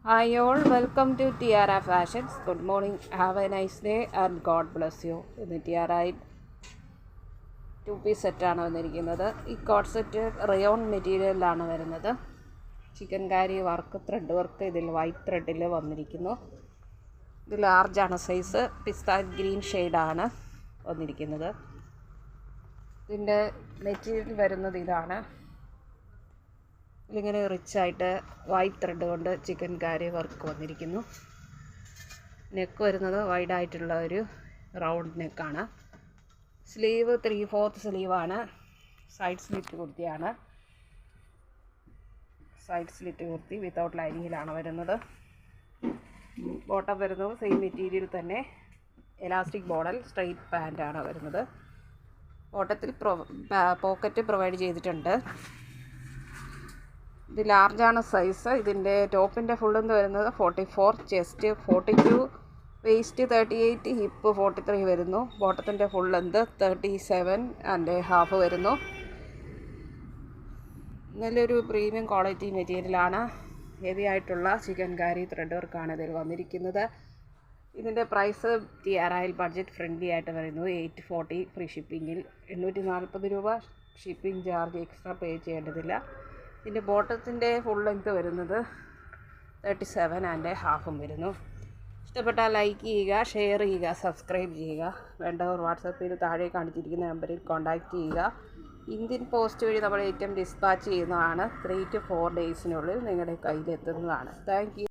Hi all, welcome to Tiara Fashions. Good morning, have a nice day and God bless you. ഇന്ന് ടിയാറയിൽ 2 piece സെറ്റാണ് വന്നിരിക്കുന്നത്. ഈ coat set rayon മെറ്റീരിയലിലാണ് വരുന്നത്. Chicken കാരി work, thread work ഇതിൽ white ത്രെഡിൽ വന്നിരിക്കുന്നു. ഇത് ലാർജാണ് size, പിസ്ത green ഷെയ്ഡാണ് വന്നിരിക്കുന്നത്. ഇതിൻ്റെ മെറ്റീരിയൽ വരുന്നത് ഇതാണ്. ഇതിലിങ്ങനെ റിച്ചായിട്ട് വൈറ്റ് ത്രെഡ് കൊണ്ട് ചിക്കൻ കാരി വർക്ക് വന്നിരിക്കുന്നു. നെക്ക് വരുന്നത് വൈഡായിട്ടുള്ള ഒരു റൗണ്ട് നെക്കാണ്. സ്ലീവ് 3/4 സ്ലീവാണ്. സൈഡ് സ്ലിറ്റ് കുർത്തിയാണ്. സൈഡ് സ്ലിറ്റ് കുർത്തി വിത്തൗട്ട് ലൈനിങ്ങിലാണ് വരുന്നത്. ബോട്ടം വരുന്നത് സെയിം മെറ്റീരിയൽ തന്നെ, എലാസ്റ്റിക് മോഡൽ സ്ട്രെയിറ്റ് പാൻറ്റാണ് വരുന്നത്. ബോട്ടത്തിൽ പോക്കറ്റ് പ്രൊവൈഡ് ചെയ്തിട്ടുണ്ട്. ഇത് ലാർജാണ് സൈസ്. ഇതിൻ്റെ ടോപ്പിൻ്റെ ഫുള്ളെന്ന് വരുന്നത് 44, ചെസ്റ്റ് 42, വേസ്റ്റ് 38, ഹിപ്പ് 43 വരുന്നു. ബോട്ടത്തിൻ്റെ ഫുൾ ലെന്ത് 37.5 വരുന്നു. നല്ലൊരു പ്രീമിയം ക്വാളിറ്റി മെറ്റീരിയലാണ്. ഹെവി ആയിട്ടുള്ള ചിക്കൻ കാരി ത്രെഡ് വർക്കാണ് ഇതിൽ വന്നിരിക്കുന്നത്. ഇതിൻ്റെ പ്രൈസ് ടിയാറയിൽ ബഡ്ജറ്റ് ഫ്രണ്ട്ലി ആയിട്ട് വരുന്നു. 840 ഫ്രീ ഷിപ്പിങ്ങിൽ. 840 രൂപ ഷിപ്പിംഗ് ചാർജ് എക്സ്ട്രാ പേ ചെയ്യേണ്ടതില്ല. ഇതിൻ്റെ ബോട്ടത്തിൻ്റെ ഫുൾ ലെങ്ത് വരുന്നത് 37.5 വരുന്നു. ഇഷ്ടപ്പെട്ടാൽ ലൈക്ക് ചെയ്യുക, ഷെയർ ചെയ്യുക, സബ്സ്ക്രൈബ് ചെയ്യുക. വേണ്ടവർ വാട്സപ്പിൽ താഴെ കാണിച്ചിരിക്കുന്ന നമ്പറിൽ കോൺടാക്റ്റ് ചെയ്യുക. ഇന്ത്യൻ പോസ്റ്റ് വഴി നമ്മൾ ഐറ്റം ഡിസ്പാച്ച് ചെയ്യുന്നതാണ്. 3 to 4 ഡേയ്സിനുള്ളിൽ നിങ്ങളുടെ കയ്യിലെത്തുന്നതാണ്. Thank you.